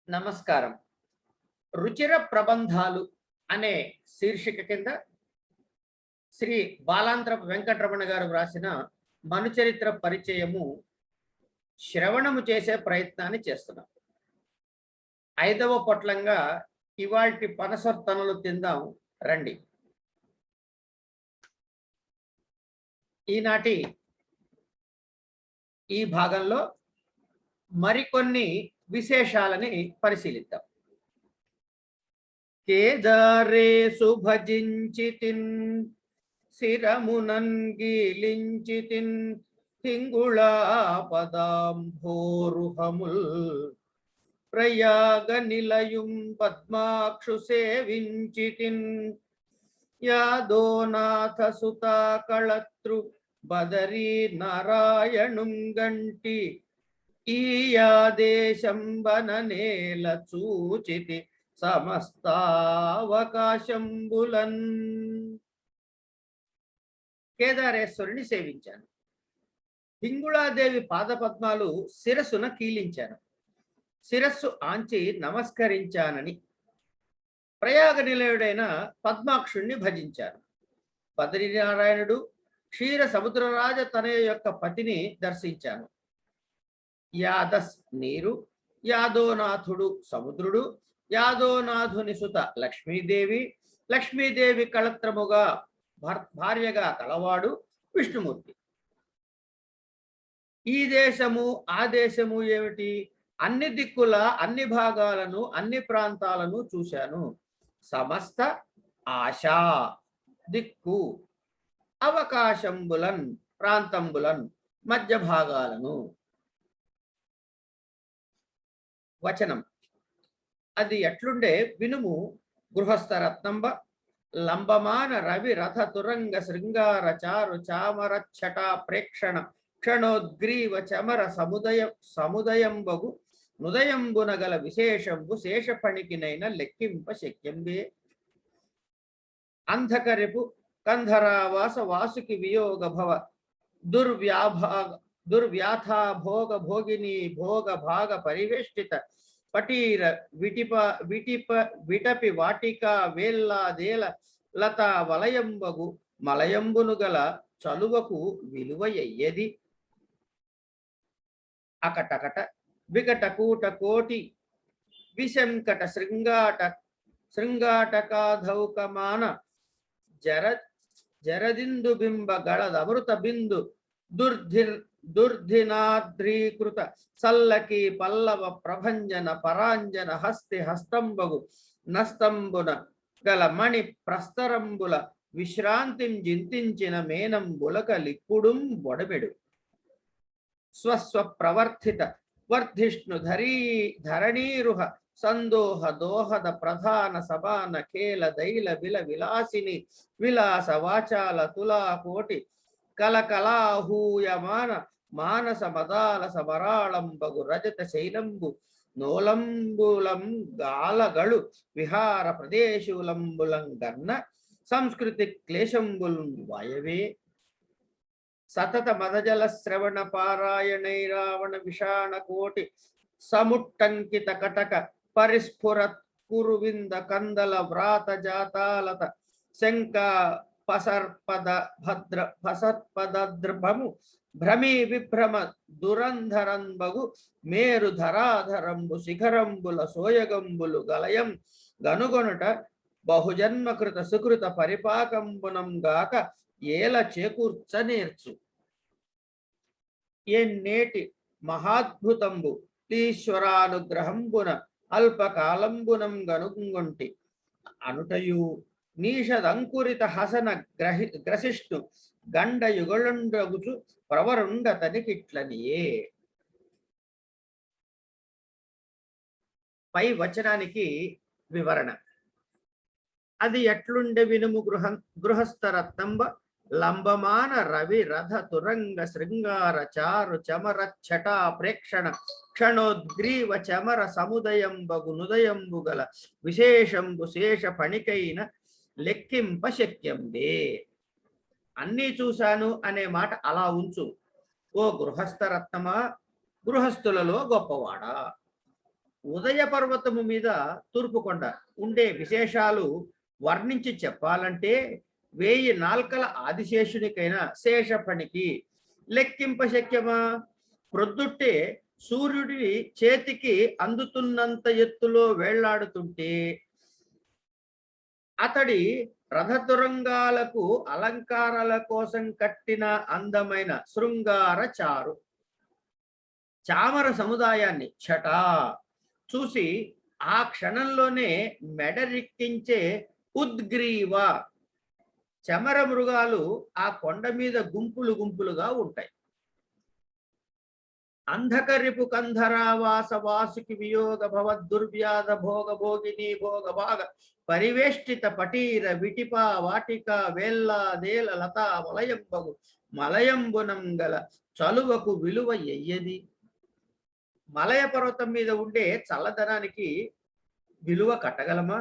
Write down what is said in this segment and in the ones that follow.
నమస్కారం. రుచిర ప్రబంధాలు అనే శీర్షిక కింద శ్రీ బాలాంత్రపు వెంకటరమణ గారు వ్రాసిన మనుచరిత్ర పరిచయము శ్రవణము చేసే ప్రయత్నాన్ని చేస్తున్నాం. 5వ పొట్లంగా ఇవాల్టి పనసొత్తనలు తిందాం రండి. ఈనాటి ఈ భాగంలో మరికొన్ని విశేషాలని పరిశీలిద్దాం. కేదారే సుభజించితిన్ శిరమునన్ గీలించితిన్ హింగుళాపదాంభోరుహముల్ ప్రయాగ నిలయుం పద్మాక్షు సేవించితిన్ యాదోనాథ సుతా కళత్రు బదరీ నారాయణుం గంటి ఈ ఆదేశంబననేల చూచితి సమస్తావకాశంబులన్. కేదారేశ్వరుని సేవించాను. హింగుళాదేవి పాదపద్మాలు శిరస్సున కీలించాను. శిరస్సు ఆంచి నమస్కరించానని ప్రయాగ నిలయుడైన పద్మాక్షుణ్ణి భజించాను. బద్రీనారాయణుడు క్షీర సముద్రరాజ తనయ యొక్క పతిని దర్శించాను. యాదస్ నీరు, యాదోనాథుడు సముద్రుడు, యాదోనాథుని సుత లక్ష్మీదేవి, లక్ష్మీదేవి కళత్రముగా భార్యగా కలవాడు విష్ణుమూర్తి. ఈ దేశము ఆ దేశము ఏమిటి? అన్ని దిక్కుల అన్ని భాగాలను అన్ని ప్రాంతాలను చూశాను. సమస్త ఆశా దిక్కు, అవకాశంబులన్ ప్రాంతంబులన్ మధ్య భాగాలను. వచనం అది ఎట్లుండే వినుము. గృహస్థరత్నంబ లంబమాన రవి రథ తురంగ శృంగార చారు చామర ఛటా ప్రేక్షణ క్షణోద్గ్రీవ చమర సముదయంబగు నుదయంబున గల విశేషంబు శేషఫణికినైన లెక్కింప శక్యంబే. అంధకరిపు కంధరావాస వాసుకి వియోగ భవ దుర్వ్యాథా భోగ భోగిని భోగ భాగ పరివేష్టిత పటీర విటపి వాటికా వేల్లాదేల లతా వలయంబగు మలయంబును గల చలువకు విలువయ్యది. అకటకట వికట కూట కోటి విశంకట శృంగాటకాధౌకమాన జరదిందు బింబ గళదమృత బిందు దుర్ధినాద్రీకృత సల్లకి పల్లవ ప్రభంజన పరాంజన హస్తి హస్తంబగు నస్తంబున గల మణి ప్రస్తరంబుల విశ్రాంతిం జింతించిన మేనంబులక లిప్పుడుం బొడబెడు. స్వస్వ ప్రవర్తిత వర్ధిష్ణు ధరణీరుహ సందోహ దోహద ప్రధాన సబాన ఖేల దైల విల విలాసిని విలాస వాచాల తులా కోటి కలకలాహూయమాన మానస మదాల సమరాళంబగు రజత శైలంబు నోలంబులం గాలగళు విహార ప్రదేశులంబులం గన్న సంస్కృతి క్లేశంబుల్ వాయవే. సతత మదజల శ్రవణ పారాయణైరావణ విషాణ కోటి సముట్టంకిత కటక పరిస్ఫుర కురువింద కందల వ్రాత జాతాలత శంక పసర్పదద్రభము భ్రమీ విభ్రమ దురంధరంబగు మేరు ధరాధరంబు శిఖరంబుల సోయగంబులు గలయం గనుగొనుట బహుజన్మకృత సుకృత పరిపాకంబునం గాక ఏల చేకూర్చ నేర్చు. ఎన్నేటి మహాద్భుతంబు ఈశ్వరానుగ్రహంబున అల్పకాలంబునం గనుగొంటి అనుటయు నీషదంకురిత హసన గ్రసిష్ణు గండ యుగళుండగుచు ప్రవరుండ తనికిట్లనియే. పై వచనానికి వివరణ. అది ఎట్లుండే వినుము. గృహస్థరత్నంబ లంబమాన రవి రథ తురంగ శృంగార చారు చమర ఛటా ప్రేక్షణ క్షణోద్గ్రీవ చమర సముదయంబగు నుదయంబు గల విశేషంబు శేష ఫణికైన లెక్కింప శక్యంబే. అన్నీ చూశాను అనే మాట అలా ఉంచు. ఓ గృహస్థరత్నమా, గృహస్థులలో గొప్పవాడా. ఉదయ పర్వతము మీద తూర్పు కొండ ఉండే విశేషాలు వర్ణించి చెప్పాలంటే 1000 నాల్కల ఆదిశేషునికైనా శేషఫణికి లెక్కింప శక్యమా? ప్రొద్దుట్టే సూర్యుడి చేతికి అందుతున్నంత ఎత్తులో వేళ్లాడుతుంటే అతడి రథతురంగాలకు అలంకారాల కోసం కట్టిన అందమైన శృంగార చామర సముదాయాన్ని ఛటా చూసి ఆ క్షణంలోనే మెడరెక్కించే ఉద్గ్రీవ చమర మృగాలు ఆ కొండ మీద గుంపులు గుంపులుగా ఉంటాయి. అంధకరిపు కంధరావాస వాసుకి వియోగ భవద్దుర్వ్యాధ భోగ భోగిని భోగ భాగ పరివేష్టిత పటీర విటిప వాటిక వేల్ల దేల లతా మలయంబగు మలయంబునం గల చలువకు విలువ ఎయ్యది. మలయ పర్వతం మీద ఉండే చల్లదనానికి విలువ కట్టగలమా?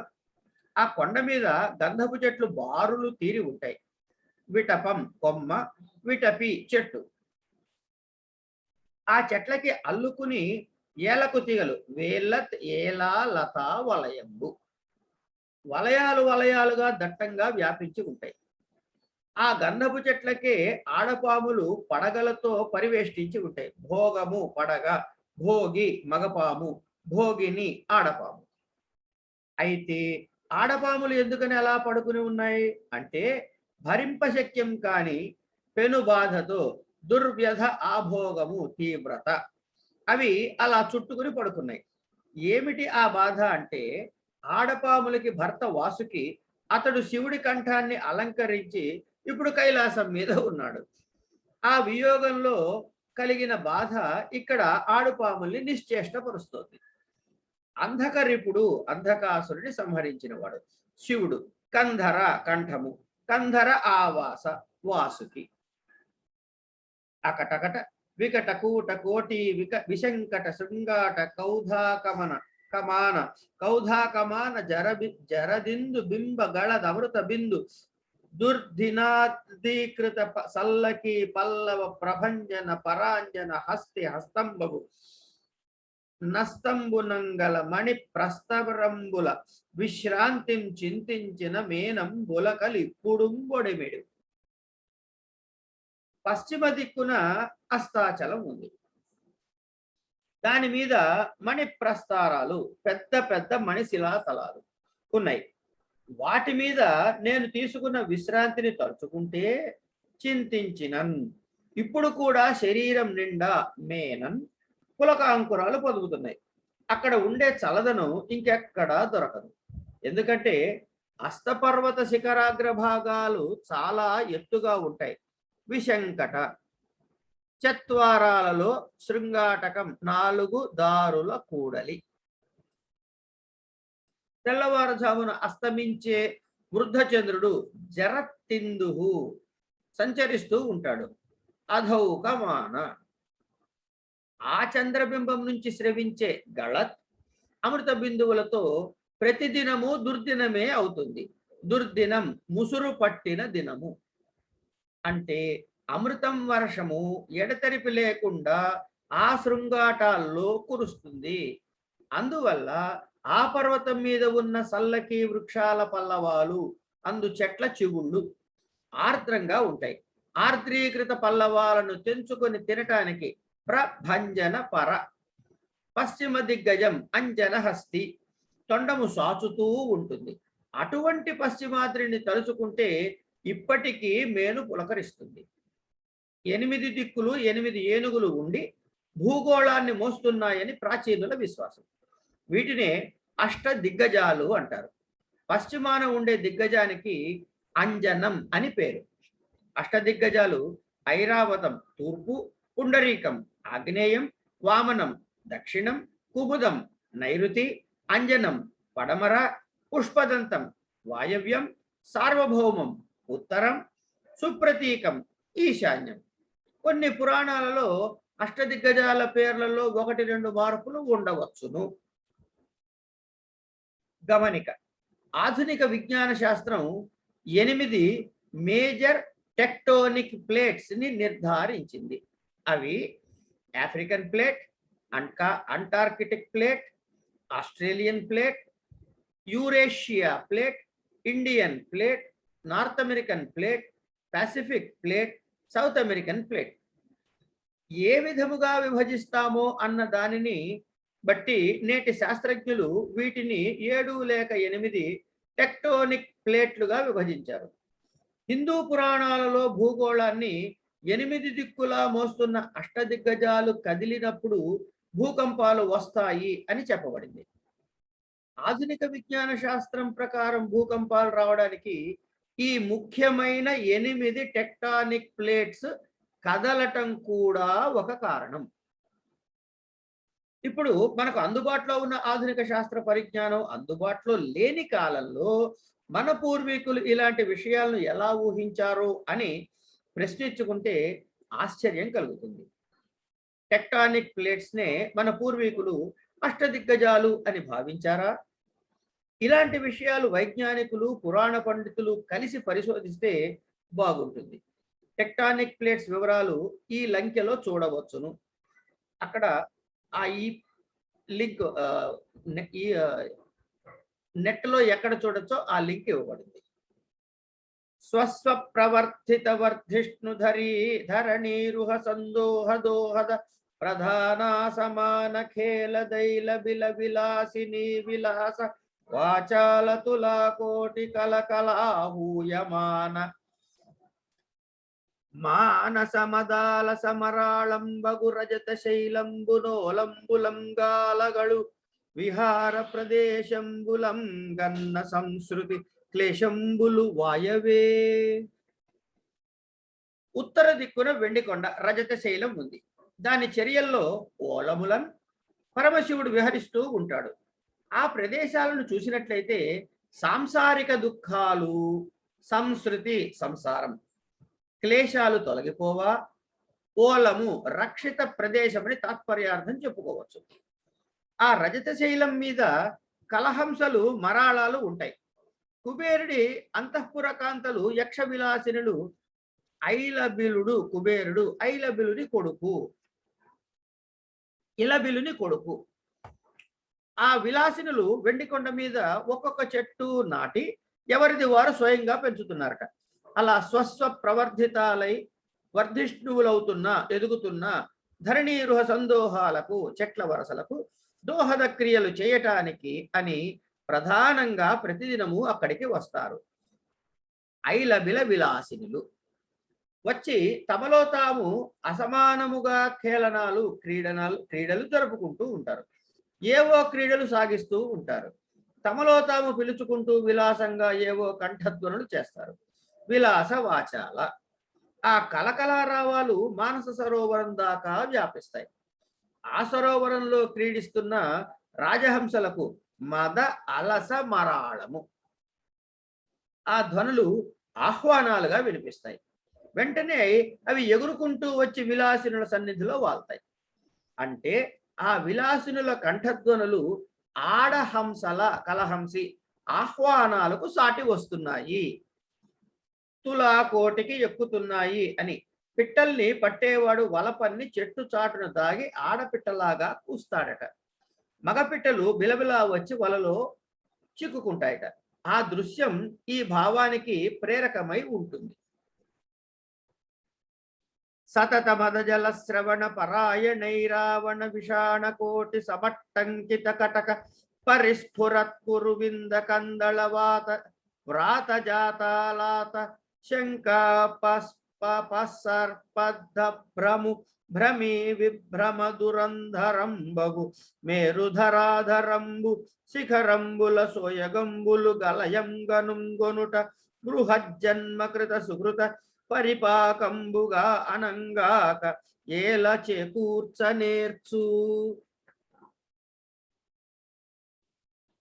ఆ కొండ మీద గంధపు చెట్లు బారులు తీరి ఉంటాయి. విటపం కొమ్మ, విటపి చెట్టు. ఆ చెట్లకి అల్లుకుని ఏలకు తీగలు వేళ్ళ ఏలా లత వలయంబు వలయాలు వలయాలుగా దట్టంగా వ్యాపించి ఉంటాయి. ఆ గంధపు చెట్లకే ఆడపాములు పడగలతో పరివేష్టించి ఉంటాయి. భోగము పడగ, భోగి మగపాము, భోగిని ఆడపాము. అయితే ఆడపాములు ఎందుకని అలా పడుకుని ఉన్నాయి అంటే భరింపశక్యం కాని పెను బాధతో దుర్వ్యధ ఆభోగము తీవ్రత అవి అలా చుట్టుకుని పడుకున్నాయి. ఏమిటి ఆ బాధ అంటే ఆడపాములకి భర్త వాసుకి అతడు శివుడి కంఠాన్ని అలంకరించి ఇప్పుడు కైలాసం మీద ఉన్నాడు. ఆ వియోగంలో కలిగిన బాధ ఇక్కడ ఆడుపాముల్ని నిశ్చేష్టపరుస్తోంది. అంధకరిపుడు అంధకాసురుని సంహరించిన వాడు శివుడు. కంధర కంఠము, కంధర ఆవాస వాసుకి. అకటకట వికట కూట కోటి విశంకట శృంగాట కౌధాకమన కమాన కౌధాకమాన జరదిందు బింబ గళదమృత బిందు దుర్ధినాదీకృత సల్లకి పల్లవ ప్రభంజన పరాంజన హస్తి హస్తంబు నస్తంబునంగల మణి ప్రస్తరంబుల విశ్రాంతిం చింతించిన మేనంబుల కలిప్పుడుంబొడిమిడు. పశ్చిమ దిక్కున అస్తాచలం ఉంది. దాని మీద మణి ప్రస్తారాలు పెద్ద పెద్ద మణిశిలాతలాలు ఉన్నాయి. వాటి మీద నేను తీసుకున్న విశ్రాంతిని తలుచుకుంటే చింతించినన్ ఇప్పుడు కూడా శరీరం నిండా మేనన్ పులకాంకురాలు పొదుగుతున్నాయి. అక్కడ ఉండే చలదనం ఇంకెక్కడా దొరకదు. ఎందుకంటే అస్తపర్వత శిఖరాగ్ర భాగాలు చాలా ఎత్తుగా ఉంటాయి. విశంకట చత్వారాలలో శృంగాటకం 4 దారుల కూడలి. తెల్లవారుజామున అస్తమించే వృద్ధచంద్రుడు జరత్తిందుహు సంచరిస్తూ ఉంటాడు. అధౌకమాన ఆ చంద్రబింబం నుంచి స్రవించే గళత్ అమృత బిందువులతో ప్రతిదినము దుర్దినమే అవుతుంది. దుర్దినం ముసురు పట్టిన దినము అంటే అమృతం వర్షము ఎడతెరిపి లేకుండా ఆ శృంగాటాల్లో కురుస్తుంది. అందువల్ల ఆ పర్వతం మీద ఉన్న సల్లకి వృక్షాల పల్లవాలు అందు చెట్ల చిగుళ్ళు ఆర్ద్రంగా ఉంటాయి. ఆర్ద్రీకృత పల్లవాలను తెంచుకొని తినటానికి ప్రభంజన పర పశ్చిమ దిగ్గజం అంజన హస్తి తొండము సాచుతూ ఉంటుంది. అటువంటి పశ్చిమాద్రిని తలుచుకుంటే ఇప్పటికీ మేను పులకరిస్తుంది. 8 దిక్కులు 8 ఏనుగులు ఉండి భూగోళాన్ని మోస్తున్నాయని ప్రాచీనుల విశ్వాసం. వీటినే అష్ట దిగ్గజాలు అంటారు. పశ్చిమాన ఉండే దిగ్గజానికి అంజనం అని పేరు. అష్టదిగ్గజాలు ఐరావతం తూర్పు, పుండరీకం ఆగ్నేయం, వామనం దక్షిణం, కుముదం నైరుతి, అంజనం పడమర, పుష్పదంతం వాయవ్యం, సార్వభౌమం ఉత్తరం, సుప్రతీకం ఈశాన్యం. కొన్ని పురాణాలలో అష్టదిగ్గజాల పేర్లలో 1-2 మార్పులు ఉండవచ్చును. గమనిక: ఆధునిక విజ్ఞాన శాస్త్రం 8 మేజర్ టెక్టోనిక్ ప్లేట్స్ ని నిర్ధారించింది. అవి African plate, Antarctic plate, Australian plate, Eurasia plate, Indian plate, North American plate, Pacific plate, South American plate. ఏ విధముగా విభజిస్తామో అన్న దానిని బట్టి నేటి శాస్త్రజ్ఞులు వీటిని 7 లేక 8 టెక్టోనిక్ ప్లేట్లుగా విభజించారు. హిందూ పురాణాలలో భూగోళాన్ని 8 దిక్కులా మోస్తున్న అష్టదిగ్గజాలు కదిలినప్పుడు భూకంపాలు వస్తాయి అని చెప్పబడింది. ఆధునిక విజ్ఞాన శాస్త్రం ప్రకారం భూకంపాలు రావడానికి ఈ ముఖ్యమైన 8 టెక్టానిక్ ప్లేట్స్ కదలటం కూడా ఒక కారణం. ఇప్పుడు మనకు అందుబాటులో ఉన్న ఆధునిక శాస్త్ర పరిజ్ఞానం అందుబాటులో లేని కాలంలో మన పూర్వీకులు ఇలాంటి విషయాలను ఎలా ఊహించారు అని ప్రశ్నించుకుంటే ఆశ్చర్యం కలుగుతుంది. టెక్టానిక్ ప్లేట్స్నే మన పూర్వీకులు అష్టదిగ్గజాలు అని భావించారా? ఇలాంటి విషయాలు వైజ్ఞానికులు, పురాణ పండితులు కలిసి పరిశోధిస్తే బాగుంటుంది. టెక్టానిక్ ప్లేట్స్ వివరాలు ఈ లంకెలో చూడవచ్చును. అక్కడ ఈ లింక్ ఈ నెట్లో ఎక్కడ చూడొచ్చో ఆ లింక్ ఇవ్వబడింది. స్వస్వ ప్రవర్తిత వర్ధిష్ణుధరీ ధరణీరుహ సందోహ దోహద ప్రధాన సమాన ఖేల దైల బిల విలాసిని విలాస వాచాల తులా కోటి కలకలాహూయమాన మానసమదాల సమరాళంబగు రజత శైలంబునోలంబులంగాలగళు విహార ప్రదేశంబులం గన్న సంస్కృతి క్లేశంబులు వాయవే. ఉత్తర దిక్కున వెండికొండ రజత శైలం ఉంది. దాని చర్యల్లో ఓలములన్ పరమశివుడు విహరిస్తూ ఉంటాడు. ఆ ప్రదేశాలను చూసినట్లయితే సాంసారిక దుఃఖాలు, సంస్కృతి సంసారం, క్లేశాలు తొలగిపోవా, ఓలము రక్షిత ప్రదేశమని తాత్పర్యార్థం చెప్పుకోవచ్చు. ఆ రజత శైలం మీద కలహంసలు మరాళాలు ఉంటాయి. కుబేరుడి అంతఃపుర కాంతలు యక్ష విలాసినులు ఐలబిలుడు కుబేరుడు ఐలబిలుని కొడుకు, ఇలబిలుని కొడుకు. ఆ విలాసినులు వెండికొండ మీద ఒక్కొక్క చెట్టు నాటి ఎవరిది వారు స్వయంగా పెంచుతున్నారట. అలా స్వస్వ ప్రవర్ధితాలై వర్ధిష్ణువులవుతున్న ఎదుగుతున్న ధరణీరుహ సందోహాలకు చెట్ల వరసలకు దోహద క్రియలు చేయటానికి అని ప్రధానంగా ప్రతిదినము అక్కడికి వస్తారు ఐలబిల విలాసినులు. వచ్చి తమలో తాము అసమానముగా క్రీడలు జరుపుకుంటూ ఉంటారు. ఏవో క్రీడలు సాగిస్తూ ఉంటారు. తమలో తాము పిలుచుకుంటూ విలాసంగా ఏవో కంఠధ్వనులు చేస్తారు. విలాస వాచాల. ఆ కలకలారావాలు మానస సరోవరం దాకా వ్యాపిస్తాయి. ఆ సరోవరంలో క్రీడిస్తున్న రాజహంసలకు మద అలస మరాళము. ఆ ధ్వనులు ఆహ్వానాలుగా వినిపిస్తాయి. వెంటనే అవి ఎగురుకుంటూ వచ్చి విలాసినుల సన్నిధిలో వాళ్తాయి. అంటే ఆ విలాసినుల కంఠధ్వనులు ఆడహంసల కలహంసి ఆహ్వానాలకు సాటి వస్తున్నాయి, తులాకోటికి ఎక్కుతున్నాయి అని. పిట్టల్ని పట్టేవాడు వలపన్ని చెట్టు చాటును దాగి ఆడపిట్టలాగా కూస్తాడట. మగపిట్టలు బిలబిలా వచ్చి వలలో చిక్కుకుంటాయట. ఆ దృశ్యం ఈ భావానికి ప్రేరకమై ఉంటుంది. సతత మదజల శ్రవణ పరాయణైరావణ విషాణ కోటి సమట్టంకిత కటక పరిస్ఫురత్కురు వింద కందళవాత వ్రాత జాతాలాత శంకా పస్పర్పద్ధ భ్రము భ్రమీ విభ్రమ దురంధరంబగు మేరుధరాధరంబు శిఖరంబుల సోయగంబులు గలయంగనుంగొనుట బృహజ్జన్మకృత సుకృత పరిపాకంబుగా అనంగాక ఏల చేకూర్చనేర్చు.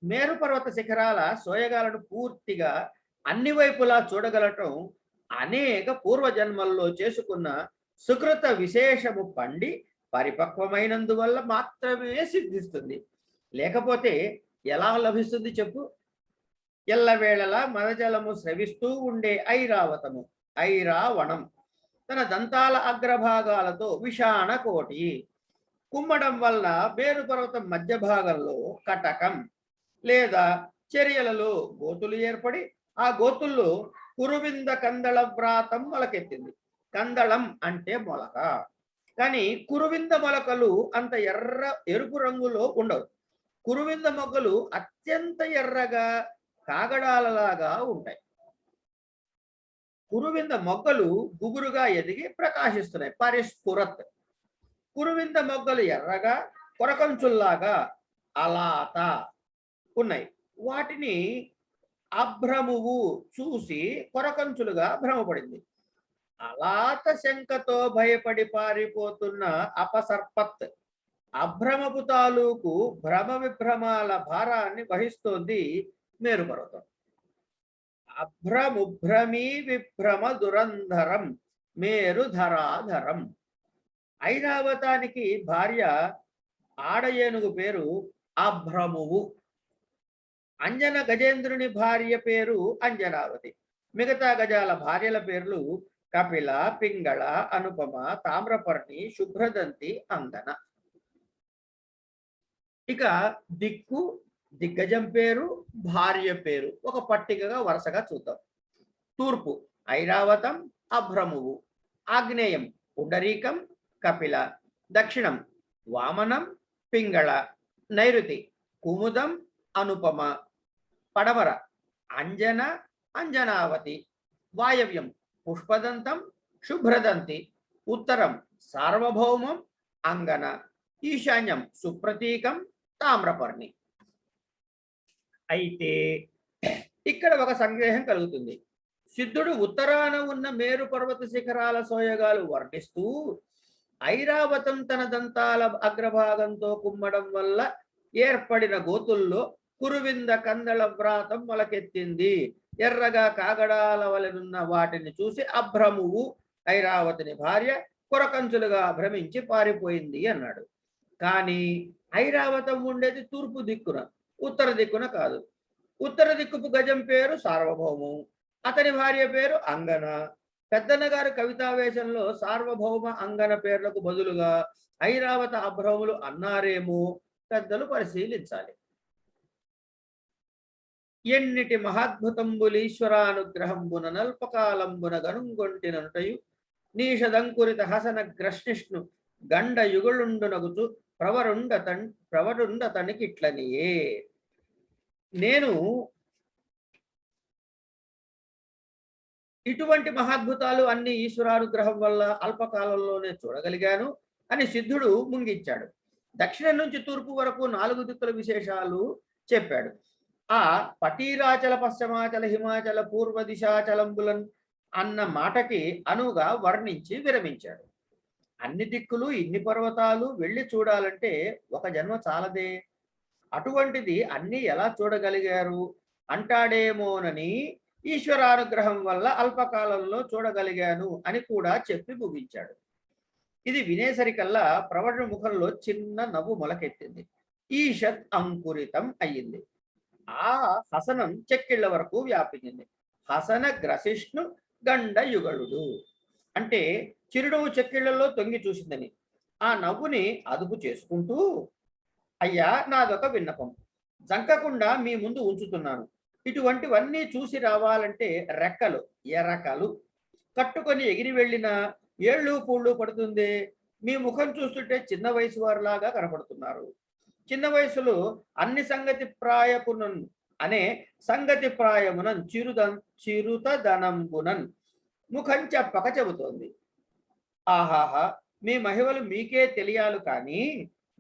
మేరు పర్వత శిఖరాల సోయగాలను పూర్తిగా అన్ని వైపులా చూడగలటం అనేక పూర్వజన్మల్లో చేసుకున్న సుకృత విశేషము పండి పరిపక్వమైనందువల్ల మాత్రమే సిద్ధిస్తుంది. లేకపోతే ఎలా లభిస్తుంది చెప్పు? ఎల్లవేళలా మదజలము స్రవిస్తూ ఉండే ఐరావతము ఐరావణం తన దంతాల అగ్రభాగాలతో విషాణ కోటి కుమ్మడం వల్ల మేరు పర్వతం మధ్య భాగంలో కటకం లేదా చర్యలలో గోతులు ఏర్పడి ఆ గోతుల్లో కురువింద కందళ వ్రాతం మొలకెత్తింది. కందళం అంటే మొలక, కానీ కురువింద మొలకలు అంత ఎరుపు రంగులో ఉండవు. కురువింద మొగ్గలు అత్యంత ఎర్రగా కాగడాలలాగా ఉంటాయి. కురువింద మొగ్గలు గుబురుగా ఎదిగి ప్రకాశిస్తున్నాయి. పరిస్ఫురత్. కురువింద మొగ్గలు ఎర్రగా కొరకంచుల్లాగా అలాత ఉన్నాయి. వాటిని అభ్రమువు చూసి కొరకంచులుగా భ్రమపడింది. అలాత శంకతో భయపడి పారిపోతున్న అపసర్పత్ అభ్రమపు తాలూకు భ్రమ విభ్రమాల భారాన్ని వహిస్తోంది మేరు పర్వతం. అభ్రముభ్రమీ విభ్రమ దురంధరం మేరుధరాధరం. ఐరావతానికి భార్య ఆడ ఏనుగు పేరు అభ్రమువు. అంజన గజేంద్రుని భార్య పేరు అంజనావతి. మిగతా గజాల భార్యల పేర్లు కపిల, పింగళ, అనుపమ, తామ్రపర్ణి, శుభ్రదంతి, అంగన. ఇక దిక్కు, దిగ్గజం పేరు, భార్య పేరు ఒక పట్టికగా వరుసగా చూద్దాం. తూర్పు ఐరావతం, అభ్రమువు. ఆగ్నేయం పుండరీకం, కపిల. దక్షిణం వామనం, పింగళ. నైరుతి కుముదం, అనుపమ. పడమర అంజన, అంజనావతి. వాయవ్యం పుష్పదంతం, శుభ్రదంతి. ఉత్తరం సార్వభౌమం, అంగన. ఈశాన్యం సుప్రతీకం, తామ్రపర్ణి. అయితే ఇక్కడ ఒక సందేహం కలుగుతుంది. సిద్ధుడు ఉత్తరాన ఉన్న మేరు పర్వత శిఖరాల సోయగాలు వర్ణిస్తూ ఐరావతం తన దంతాల అగ్రభాగంతో కుమ్మడం వల్ల ఏర్పడిన గోతుల్లో కురువింద కందళ వ్రాతం మొలకెత్తింది. ఎర్రగా కాగడాల వలెనున్న వాటిని చూసి అభ్రమువు ఐరావతిని భార్య కొరకంచులుగా భ్రమించి పారిపోయింది అన్నాడు. కానీ ఐరావతం ఉండేది తూర్పు దిక్కున, ఉత్తర దిక్కున కాదు. ఉత్తర దిక్కుపు గజం పేరు సార్వభౌమం, అతని భార్య పేరు అంగన. పెద్దన్న గారు కవితావేశంలో సార్వభౌమ, అంగన పేర్లకు బదులుగా ఐరావత అభ్రములు అన్నారేమో పెద్దలు పరిశీలించాలి. ఎన్నిటి మహాద్భుతంబులీశ్వరానుగ్రహంబున నల్పకాలంబున గనుంగొంటిననుటయు నీషదంకురిత హసన గ్రష్ణిష్ణు గండ యుగుళుండునగుచు ప్రవరుండతనికిట్లనియే. నేను ఇటువంటి మహాద్భుతాలు అన్ని ఈశ్వరానుగ్రహం వల్ల అల్పకాలంలోనే చూడగలిగాను అని సిద్ధుడు ముంగించాడు. దక్షిణం నుంచి తూర్పు వరకు 4 దిక్కుల విశేషాలు చెప్పాడు. ఆ పటీరాచల, పశ్చిమాచల, హిమాచల, పూర్వ దిశాచలంబులన్ అన్న మాటకి అనువుగా వర్ణించి విరమించాడు. అన్ని దిక్కులు, ఇన్ని పర్వతాలు వెళ్ళి చూడాలంటే ఒక జన్మ చాలదే. అటువంటిది అన్ని ఎలా చూడగలిగారు అంటాడేమోనని ఈశ్వరానుగ్రహం వల్ల అల్పకాలంలో చూడగలిగాను అని కూడా చెప్పి ముగించాడు. ఇది వినేసరికల్లా ప్రవరుడి ముఖంలో చిన్న నవ్వు మొలకెత్తింది. ఈషత్ అంకురితం అయ్యింది. ఆ హసనం చెక్కిళ్ల వరకు వ్యాపించింది. హసన గ్రసిష్ణు గండ యుగళుడు అంటే చిరునవ్వు చెక్కిళ్లలో తొంగి చూసిందని. ఆ నవ్వుని అదుపు చేసుకుంటూ, అయ్యా నాదొక విన్నపం, జంకకుండా మీ ముందు ఉంచుతున్నాను. ఇటువంటివన్నీ చూసి రావాలంటే రెక్కలు, ఎరకలు కట్టుకొని ఎగిరి వెళ్ళిన ఏళ్ళు పూళ్ళు పడుతుంది. మీ ముఖం చూస్తుంటే చిన్న వయసు వారిలాగా కనపడుతున్నారు. చిన్న వయసులో అన్ని సంగతి ప్రాయపునన్ అనే సంగతి ప్రాయమునన్ చిరుతదనంబునన్ ముఖం చెప్పక చెబుతోంది. ఆహాహా, మీ మహిమలు మీకే తెలియాలి కానీ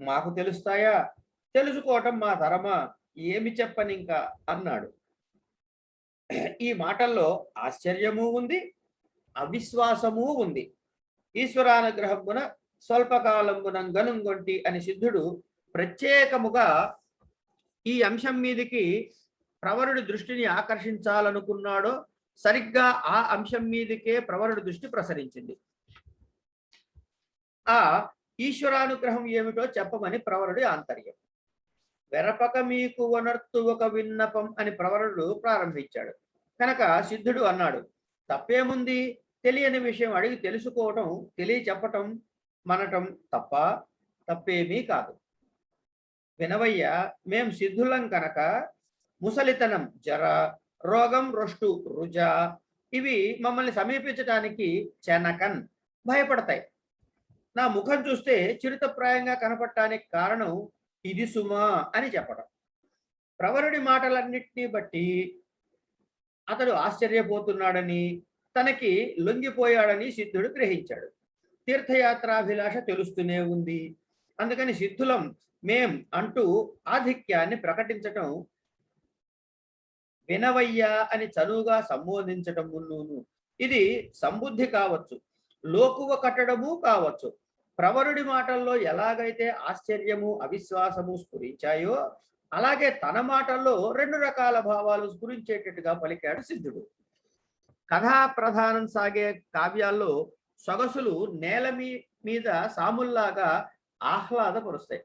మాకు తెలుస్తాయా? తెలుసుకోవటం మా తరమా? ఏమి చెప్పనింకా అన్నాడు. ఈ మాటల్లో ఆశ్చర్యము ఉంది, అవిశ్వాసము ఉంది. ఈశ్వరానుగ్రహంబున స్వల్పకాలంబున గనుంగొంటి అని సిద్ధుడు ప్రత్యేకముగా ఈ అంశం మీదికి ప్రవరుడి దృష్టిని ఆకర్షించాలనుకున్నాడో సరిగ్గా ఆ అంశం మీదికే ప్రవరుడి దృష్టి ప్రసరించింది. ఆ ఈశ్వరానుగ్రహం ఏమిటో చెప్పమని ప్రవరుడి ఆంతర్యం. వెరపక మీకు వనర్తు ఒక విన్నపం అని ప్రవరుడు ప్రారంభించాడు. కనుక సిద్ధుడు అన్నాడు, తప్పేముంది? తెలియని విషయం అడిగి తెలుసుకోవటం, తెలియ చెప్పటం మనటం తప్ప? తప్పేమీ కాదు. వినవయ్య, మేం సిద్ధులం కనుక ముసలితనం జర, రోగం రొష్టు రుజ ఇవి మమ్మల్ని సమీపించడానికి చెనకన్ భయపడతాయి. నా ముఖం చూస్తే చిరుతప్రాయంగా కనపడటానికి కారణం ఇది సుమా అని చెప్పడం. ప్రవరుడి మాటలన్నింటినీ బట్టి అతడు ఆశ్చర్యపోతున్నాడని, తనకి లొంగిపోయాడని సిద్ధుడు గ్రహించాడు. తీర్థయాత్రాభిలాష తెలుస్తూనే ఉంది. అందుకని సిద్ధులం మేం అంటూ ఆధిక్యాన్ని ప్రకటించటం, వినవయ్యా అని చనువుగా సంబోధించటం మున్నూను ఇది సంబుద్ధి కావచ్చు, లోకువ కట్టడము కావచ్చు. ప్రవరుడి మాటల్లో ఎలాగైతే ఆశ్చర్యము అవిశ్వాసము స్ఫురించాయో అలాగే తన మాటల్లో రెండు రకాల భావాలు స్ఫురించేటట్టుగా పలికాడు సిద్ధుడు. కథా ప్రధానం సాగే కావ్యాల్లో సొగసులు నేల మీద సాముల్లాగా ఆహ్లాదపరుస్తాయి.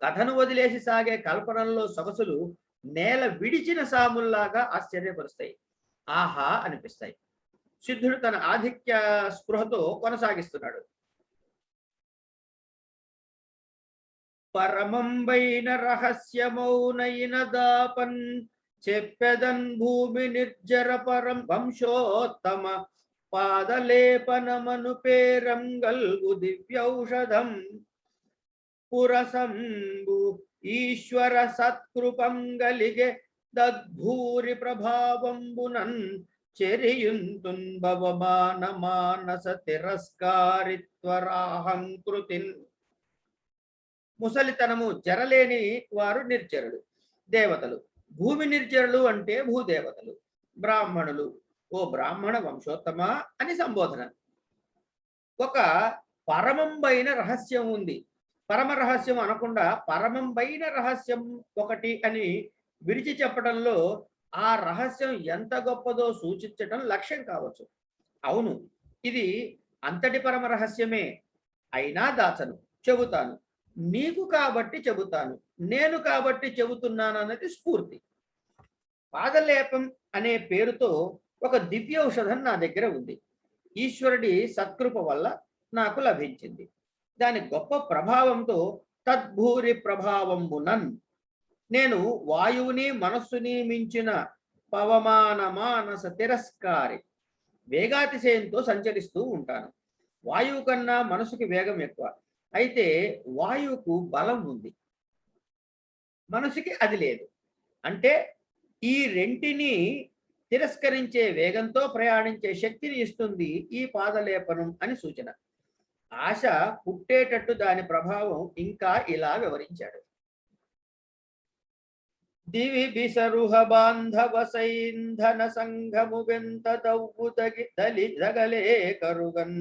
కథను వదిలేసి సాగే కల్పనల్లో సొగసులు నేల విడిచిన సాముల్లాగా ఆశ్చర్యపరుస్తాయి, ఆహా అనిపిస్తాయి. సిద్ధుడు తన ఆధిక్య స్పృహతో కొనసాగిస్తున్నాడు. పరమంబైన రహస్యమౌనైన దాపన్ చెప్పెదన్ భూమి నిర్జర పరం వంశోత్తమ పాదలేపనమను పేరంగల్గు దివ్యౌషధం పురసంబు ఈశ్వర సత్కృపం గలిగే దద్భూరి ప్రభావంబునన్ చెరియుంతున్ భవమాన మానస తిరస్కారిత్వరాహంకృతిన్. ముసలితనము జరలేని వారు నిర్జరులు, దేవతలు. భూమి నిర్జరులు అంటే భూదేవతలు, బ్రాహ్మణులు. ఓ బ్రాహ్మణ వంశోత్తమ అని సంబోధన. ఒక పరమంబైన రహస్యం ఉంది. పరమ రహస్యం అనకుండా పరమంబైన రహస్యం ఒకటి అని విడిచి చెప్పడంలో ఆ రహస్యం ఎంత గొప్పదో సూచించటం లక్ష్యం కావచ్చు. అవును, ఇది అంతటి పరమ రహస్యమే. అయినా దాచను, చెబుతాను. నీకు కాబట్టి చెబుతాను, నేను కాబట్టి చెబుతున్నాను అన్నది స్ఫూర్తి. పాదలేపం అనే పేరుతో ఒక దివ్య ఔషధం నా దగ్గర ఉంది. ఈశ్వరుడి సత్కృప వల్ల నాకు లభించింది. దాని గొప్ప ప్రభావంతో తద్భూరి ప్రభావంబునన్ నేను వాయువుని మనస్సుని మించిన పవమాన మానస తిరస్కారి వేగాతిశయంతో సంచరిస్తూ ఉంటాను. వాయువు కన్నా మనసుకి వేగం ఎక్కువ. అయితే వాయువుకు బలం ఉంది, మనసుకి అది లేదు. అంటే ఈ రెంటిని తిరస్కరించే వేగంతో ప్రయాణించే శక్తిని ఇస్తుంది ఈ పాదలేపనం అని సూచన. ఆశ పుట్టేటట్టు దాని ప్రభావం ఇంకా ఇలా వివరించాడు. దివి బిసరుహ బాంధవ సైంధన సంఘము వెంత దవ్వు దలి దగలే కరుగన్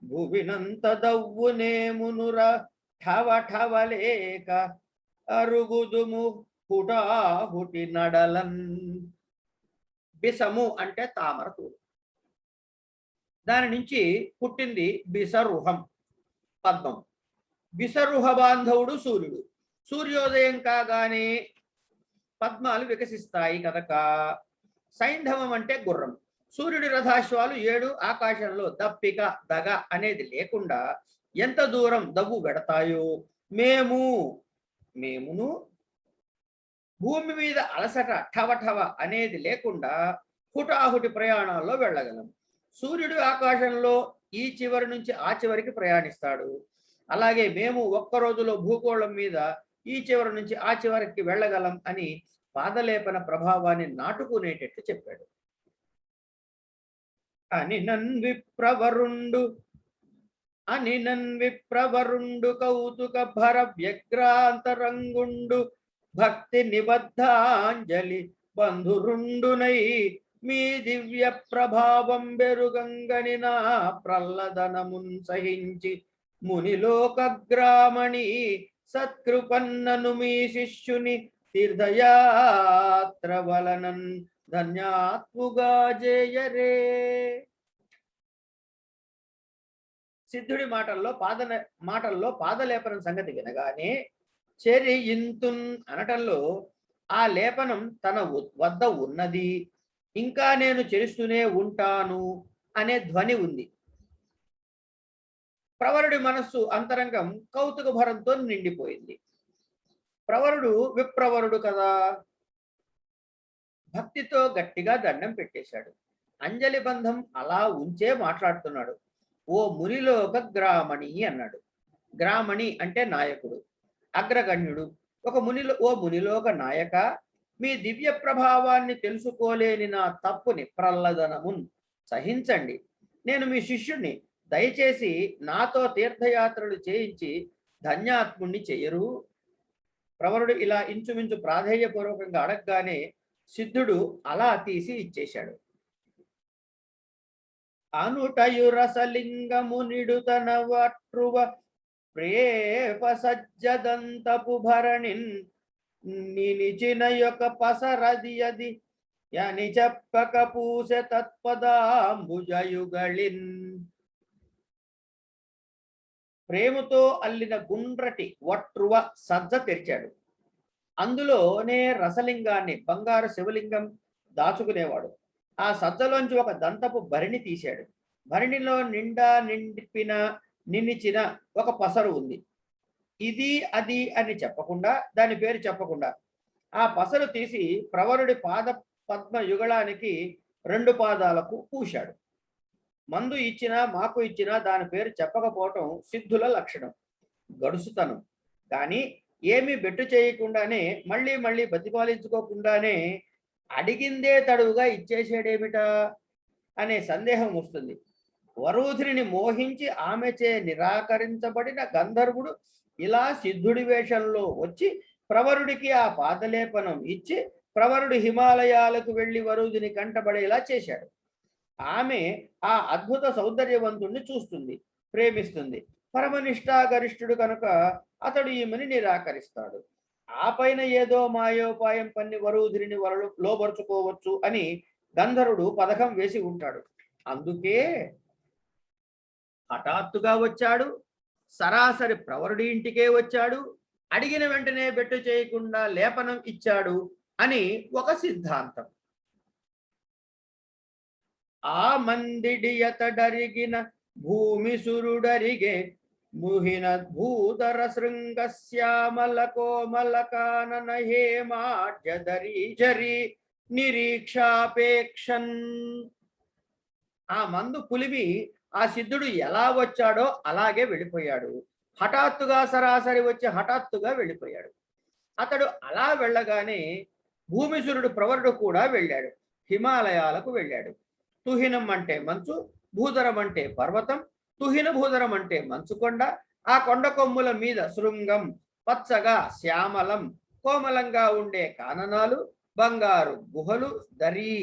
భువినంత దవ్వు నేమునుర ఠవ ఠవలేక అరుగుదుము హుటాహుటి నడలన్. బిసము అంటే తామర పూలు, దాని నుంచి పుట్టింది బిసరుహం పద్మం. బిసరుహ బాంధవుడు సూర్యుడు. సూర్యోదయం కాగానే పద్మాలు వికసిస్తాయి కనుక సైంధవం అంటే గుర్రం. సూర్యుడి రథాశ్వాలు 7 ఆకాశంలో దప్పిక దగ అనేది లేకుండా ఎంత దూరం దవ్వు పెడతాయో మేమును భూమి మీద అలసట ఠవ అనేది లేకుండా హుటాహుటి ప్రయాణాల్లో వెళ్ళగలం. సూర్యుడు ఆకాశంలో ఈ చివరి నుంచి ఆ చివరికి ప్రయాణిస్తాడు. అలాగే మేము ఒక్క రోజులో భూగోళం మీద ఈ చివరి నుంచి ఆ చివరికి వెళ్ళగలం అని పాదలేపన ప్రభావాన్ని నాటుకునేటట్టు చెప్పాడు. అనినన్ విప్రవరుండు కౌతుక భర వ్యగ్రాంతరంగుండు భక్తి నిబద్ధాంజలి బంధురుండునై మీ దివ్య ప్రభావం బెరుగంగని నా ప్రల్లదనమున్ సహించి మునిలోకగ్రామణి సత్కృపన్నను మీ శిష్యుని తీర్థయాత్ర వలనన్ ధన్యాత్ముగా జయరే. సిద్ధుడి మాటల్లో పాదలేపనం సంగతి వినగానే చెరి ఇంతున్ అనటంలో ఆ లేపనం తన వద్ద ఉన్నది, ఇంకా నేను చేస్తూనే ఉంటాను అనే ధ్వని ఉంది. ప్రవరుడి మనస్సు అంతరంగం కౌతుక భరంతో నిండిపోయింది. ప్రవరుడు విప్రవరుడు కదా, భక్తితో గట్టిగా దండం పెట్టేశాడు. అంజలి బంధం అలా ఉంచే మాట్లాడుతున్నాడు. ఓ మునిలోక గ్రామణి అన్నాడు. గ్రామణి అంటే నాయకుడు, అగ్రగణ్యుడు. ఓ మునిలోక నాయక, మీ దివ్య ప్రభావాన్ని తెలుసుకోలేని నా తప్పుని ప్రల్లదనమున్ సహించండి. నేను మీ శిష్యుణ్ణి. దయచేసి నాతో తీర్థయాత్రలు చేయించి ధన్యాత్ముణ్ణి చెయ్యరు. ప్రవరుడు ఇలా ఇంచుమించు ప్రాధేయపూర్వకంగా అడగగానే సిద్ధుడు అలా తీసి ఇచ్చేశాడు. అనుటయురసలింగము నిడుతన వట్రువ ప్రేప సజ్జదంతపు భరణిన్ నిలిచిన యొక్క పసరది అది యని చెప్పక పూసె తత్పదాంబుజయుగళిన్. ప్రేమతో అల్లిన గుండ్రటి వట్రువ సజ్జ తెరిచాడు. అందులోనే రసలింగాన్ని, బంగారు శివలింగం దాచుకునేవాడు. ఆ సజ్జలోంచి ఒక దంతపు భరిణి తీశాడు. భరిణిలో నిండిచిన ఒక పసరు ఉంది. ఇది అది అని చెప్పకుండా, దాని పేరు చెప్పకుండా ఆ పసరు తీసి ప్రవరుడి పాద పద్మ యుగళానికి 2 పాదాలకు పూశాడు. మందు ఇచ్చినా మాకు ఇచ్చినా దాని పేరు చెప్పకపోవటం సిద్ధుల లక్షణం, గడుసుతనం. కానీ ఏమీ బెట్టు చేయకుండానే, మళ్ళీ మళ్ళీ బతిపాలించుకోకుండానే అడిగిందే తడువుగా ఇచ్చేసాడేమిటా అనే సందేహం వస్తుంది. వరూధిని మోహించి ఆమెచే నిరాకరించబడిన గంధర్వుడు ఇలా సిద్ధుడి వేషంలో వచ్చి ప్రవరుడికి ఆ పాదలేపనం ఇచ్చి ప్రవరుడు హిమాలయాలకు వెళ్లి వరూధిని కంటబడేలా చేశాడు. ఆమె ఆ అద్భుత సౌందర్యవంతుణ్ణి చూస్తుంది, ప్రేమిస్తుంది. పరమనిష్టాగరిష్ఠుడు కనుక అతడు ఈమెని నిరాకరిస్తాడు. ఆ పైన ఏదో మాయోపాయం పన్ని వరూధిని లోబరుచుకోవచ్చు అని గంధర్వుడు పథకం వేసి ఉంటాడు. అందుకే హఠాత్తుగా వచ్చాడు, సరాసరి ప్రవరుడి ఇంటికే వచ్చాడు, అడిగిన వెంటనే బెట్టు చేయకుండా లేపనం ఇచ్చాడు అని ఒక సిద్ధాంతం. ఆ మందిడియతడరిగిన భూమి సురుడరిగే ముహిన భూధర శృంగ శ్యామల కోమల కానన హేమాఢ్యధరీ జరి నిరీక్షాపేక్షన్. ఆ మందు పులివి ఆ సిద్ధుడు ఎలా వచ్చాడో అలాగే వెళ్ళిపోయాడు. హఠాత్తుగా సరాసరి వచ్చి హఠాత్తుగా వెళ్ళిపోయాడు. అతడు అలా వెళ్ళగానే భూమిసురుడు ప్రవరుడు కూడా వెళ్ళాడు, హిమాలయాలకు వెళ్ళాడు. తుహినం అంటే మంచు, భూధరం అంటే పర్వతం, తుహిన భూధరం అంటే మంచుకొండ. ఆ కొండ కొమ్ముల మీద శృంగం, పచ్చగా శ్యామలం కోమలంగా ఉండే కాననాలు, బంగారు గుహలు, దరీ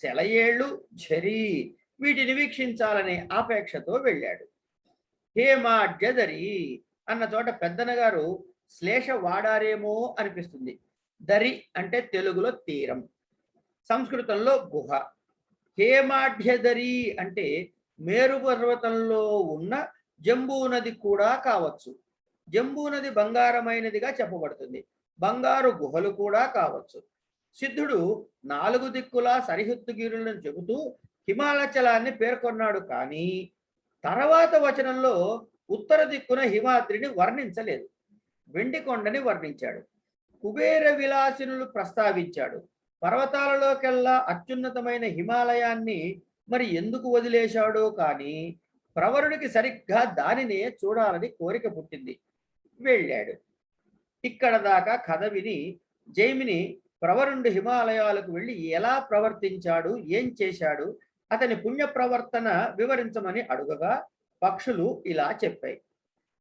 సెలయేళ్లు, ఝరీ వీటిని వీక్షించాలనే ఆపేక్షతో వెళ్ళాడు. హేమాఢ్యదరి అన్న చోట పెద్దనగారు శ్లేష వాడారేమో అనిపిస్తుంది. దరి అంటే తెలుగులో తీరం, సంస్కృతంలో గుహ. హేమాఢ్యదరి అంటే మేరు పర్వతంలో ఉన్న జంబూ నది కూడా కావచ్చు. జంబూ నది బంగారమైనదిగా చెప్పబడుతుంది. బంగారు గుహలు కూడా కావచ్చు. సిద్ధుడు 4 దిక్కులా సరిహద్దుగిరులను చెబుతూ హిమాలచలాన్ని పేర్కొన్నాడు. కానీ తర్వాత వచనంలో ఉత్తర దిక్కున హిమాద్రిని వర్ణించలేదు, వెండి కొండని వర్ణించాడు. కుబేర విలాసినులు ప్రస్తావించాడు. పర్వతాలలోకెల్లా అత్యున్నతమైన హిమాలయాన్ని మరి ఎందుకు వదిలేశాడో కానీ ప్రవరుడికి సరిగ్గా దానినే చూడాలని కోరిక పుట్టింది, వెళ్ళాడు. ఇక్కడ దాకా కథ విని జైమిని ప్రవరుణుడు హిమాలయాలకు వెళ్ళి ఎలా ప్రవర్తించాడు, ఏం చేశాడు, అతని పుణ్య ప్రవర్తన వివరించమని అడుగగా పక్షులు ఇలా చెప్పాయి.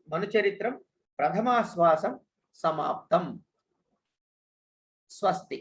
మనుచరిత్రం ప్రథమాశ్వాసం సమాప్తం. స్వస్తి.